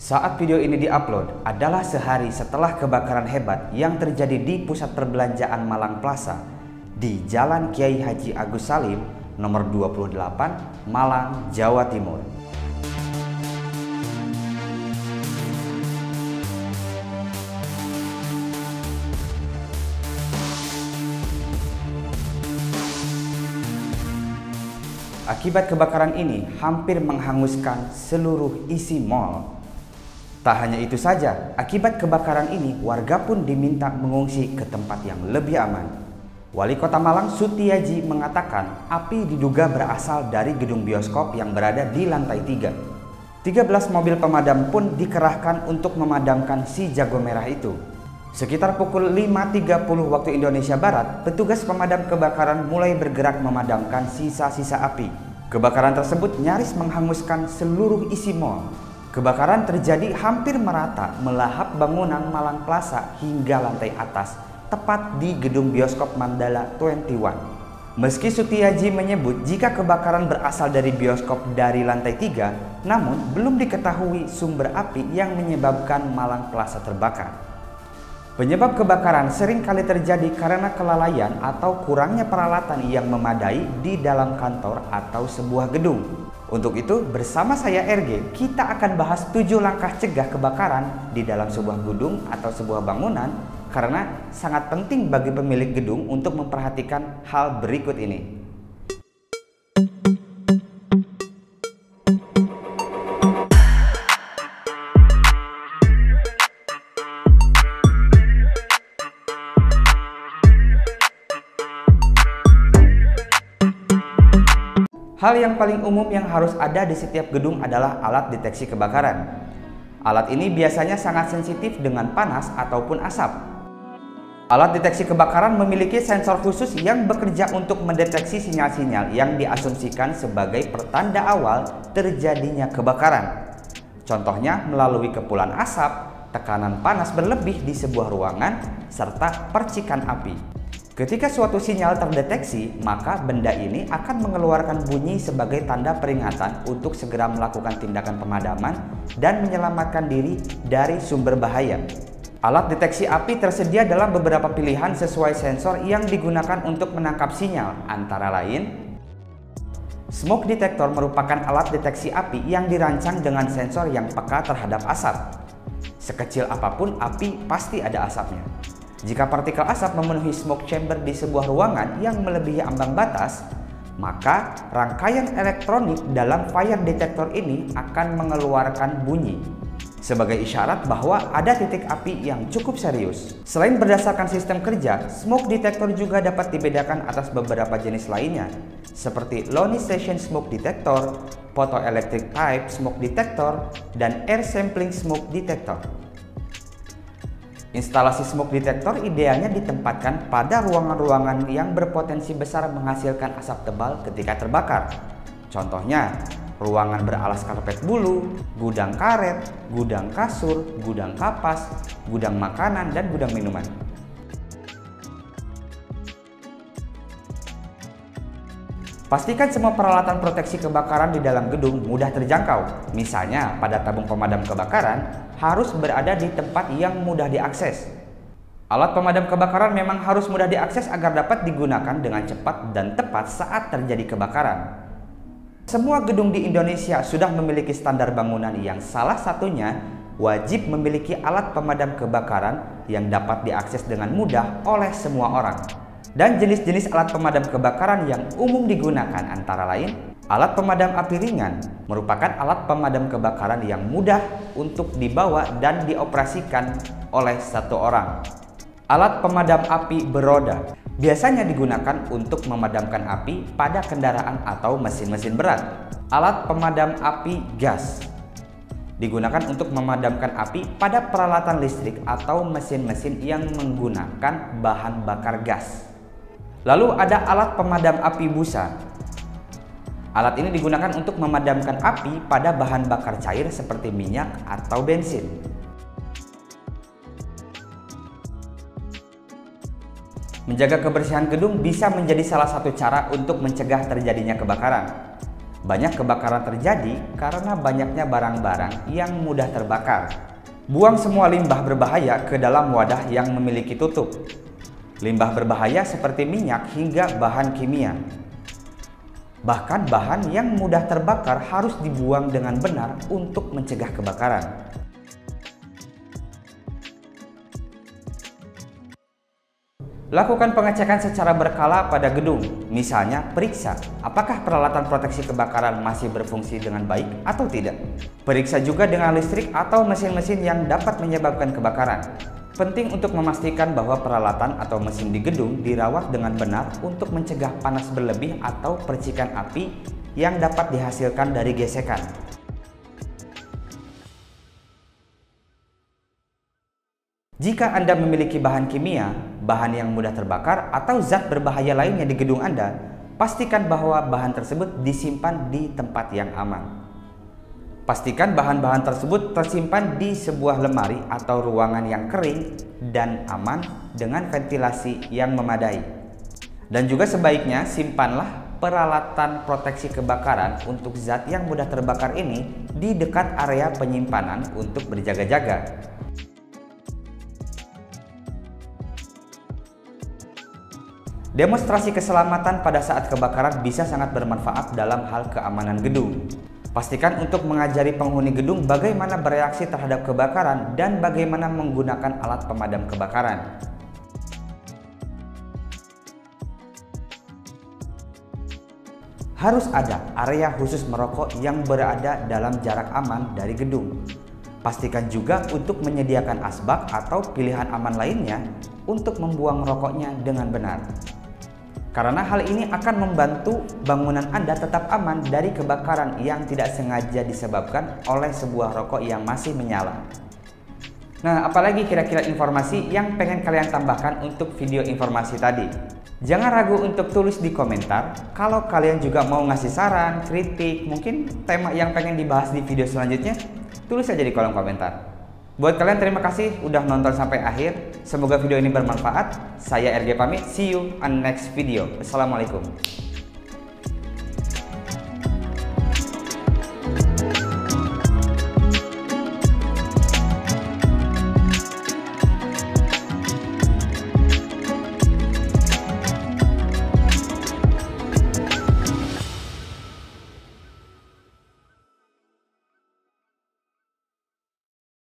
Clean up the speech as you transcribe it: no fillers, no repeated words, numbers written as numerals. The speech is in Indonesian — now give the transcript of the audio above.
Saat video ini diupload adalah sehari setelah kebakaran hebat yang terjadi di pusat perbelanjaan Malang Plaza di Jalan Kiai Haji Agus Salim nomor 28 Malang, Jawa Timur. Akibat kebakaran ini hampir menghanguskan seluruh isi mal. Tak hanya itu saja, akibat kebakaran ini warga pun diminta mengungsi ke tempat yang lebih aman. Wali Kota Malang Sutiaji mengatakan api diduga berasal dari gedung bioskop yang berada di lantai 3. 13 mobil pemadam pun dikerahkan untuk memadamkan si jago merah itu. Sekitar pukul 5.30 waktu Indonesia Barat, petugas pemadam kebakaran mulai bergerak memadamkan sisa-sisa api. Kebakaran tersebut nyaris menghanguskan seluruh isi mal. Kebakaran terjadi hampir merata melahap bangunan Malang Plaza hingga lantai atas, tepat di gedung bioskop Mandala 21. Meski Sutiaji menyebut jika kebakaran berasal dari bioskop dari lantai 3, namun belum diketahui sumber api yang menyebabkan Malang Plaza terbakar. Penyebab kebakaran sering kali terjadi karena kelalaian atau kurangnya peralatan yang memadai di dalam kantor atau sebuah gedung. Untuk itu, bersama saya RG, kita akan bahas 7 langkah cegah kebakaran di dalam sebuah gedung atau sebuah bangunan karena sangat penting bagi pemilik gedung untuk memperhatikan hal berikut ini. Hal yang paling umum yang harus ada di setiap gedung adalah alat deteksi kebakaran. Alat ini biasanya sangat sensitif dengan panas ataupun asap. Alat deteksi kebakaran memiliki sensor khusus yang bekerja untuk mendeteksi sinyal-sinyal yang diasumsikan sebagai pertanda awal terjadinya kebakaran. Contohnya melalui kepulan asap, tekanan panas berlebih di sebuah ruangan, serta percikan api. Ketika suatu sinyal terdeteksi, maka benda ini akan mengeluarkan bunyi sebagai tanda peringatan untuk segera melakukan tindakan pemadaman dan menyelamatkan diri dari sumber bahaya. Alat deteksi api tersedia dalam beberapa pilihan sesuai sensor yang digunakan untuk menangkap sinyal, antara lain smoke detector merupakan alat deteksi api yang dirancang dengan sensor yang peka terhadap asap. Sekecil apapun api pasti ada asapnya. Jika partikel asap memenuhi smoke chamber di sebuah ruangan yang melebihi ambang batas, maka rangkaian elektronik dalam fire detector ini akan mengeluarkan bunyi sebagai isyarat bahwa ada titik api yang cukup serius. Selain berdasarkan sistem kerja, smoke detector juga dapat dibedakan atas beberapa jenis lainnya, seperti low ionization smoke detector, photoelectric type smoke detector, dan air sampling smoke detector. Instalasi smoke detector idealnya ditempatkan pada ruangan-ruangan yang berpotensi besar menghasilkan asap tebal ketika terbakar. Contohnya, ruangan beralas karpet bulu, gudang karet, gudang kasur, gudang kapas, gudang makanan, dan gudang minuman. Pastikan semua peralatan proteksi kebakaran di dalam gedung mudah terjangkau. Misalnya, pada tabung pemadam kebakaran harus berada di tempat yang mudah diakses. Alat pemadam kebakaran memang harus mudah diakses agar dapat digunakan dengan cepat dan tepat saat terjadi kebakaran. Semua gedung di Indonesia sudah memiliki standar bangunan yang salah satunya wajib memiliki alat pemadam kebakaran yang dapat diakses dengan mudah oleh semua orang. Dan jenis-jenis alat pemadam kebakaran yang umum digunakan antara lain, alat pemadam api ringan merupakan alat pemadam kebakaran yang mudah untuk dibawa dan dioperasikan oleh satu orang. Alat pemadam api beroda biasanya digunakan untuk memadamkan api pada kendaraan atau mesin-mesin berat. Alat pemadam api gas digunakan untuk memadamkan api pada peralatan listrik atau mesin-mesin yang menggunakan bahan bakar gas. Lalu ada alat pemadam api busa. Alat ini digunakan untuk memadamkan api pada bahan bakar cair seperti minyak atau bensin. Menjaga kebersihan gedung bisa menjadi salah satu cara untuk mencegah terjadinya kebakaran. Banyak kebakaran terjadi karena banyaknya barang-barang yang mudah terbakar. Buang semua limbah berbahaya ke dalam wadah yang memiliki tutup. Limbah berbahaya seperti minyak hingga bahan kimia. Bahkan bahan yang mudah terbakar harus dibuang dengan benar untuk mencegah kebakaran. Lakukan pengecekan secara berkala pada gedung, misalnya periksa apakah peralatan proteksi kebakaran masih berfungsi dengan baik atau tidak. Periksa juga dengan listrik atau mesin-mesin yang dapat menyebabkan kebakaran. Penting untuk memastikan bahwa peralatan atau mesin di gedung dirawat dengan benar untuk mencegah panas berlebih atau percikan api yang dapat dihasilkan dari gesekan. Jika Anda memiliki bahan kimia, bahan yang mudah terbakar, atau zat berbahaya lainnya di gedung Anda, pastikan bahwa bahan tersebut disimpan di tempat yang aman. Pastikan bahan-bahan tersebut tersimpan di sebuah lemari atau ruangan yang kering dan aman dengan ventilasi yang memadai. Dan juga sebaiknya simpanlah peralatan proteksi kebakaran untuk zat yang mudah terbakar ini di dekat area penyimpanan untuk berjaga-jaga. Demonstrasi keselamatan pada saat kebakaran bisa sangat bermanfaat dalam hal keamanan gedung. Pastikan untuk mengajari penghuni gedung bagaimana bereaksi terhadap kebakaran dan bagaimana menggunakan alat pemadam kebakaran. Harus ada area khusus merokok yang berada dalam jarak aman dari gedung. Pastikan juga untuk menyediakan asbak atau pilihan aman lainnya untuk membuang rokoknya dengan benar. Karena hal ini akan membantu bangunan Anda tetap aman dari kebakaran yang tidak sengaja disebabkan oleh sebuah rokok yang masih menyala. Nah, apalagi kira-kira informasi yang pengen kalian tambahkan untuk video informasi tadi? Jangan ragu untuk tulis di komentar. Kalau kalian juga mau ngasih saran, kritik, mungkin tema yang pengen dibahas di video selanjutnya, tulis aja di kolom komentar. Buat kalian terima kasih udah nonton sampai akhir. Semoga video ini bermanfaat. Saya RG pamit. See you on next video. Assalamualaikum.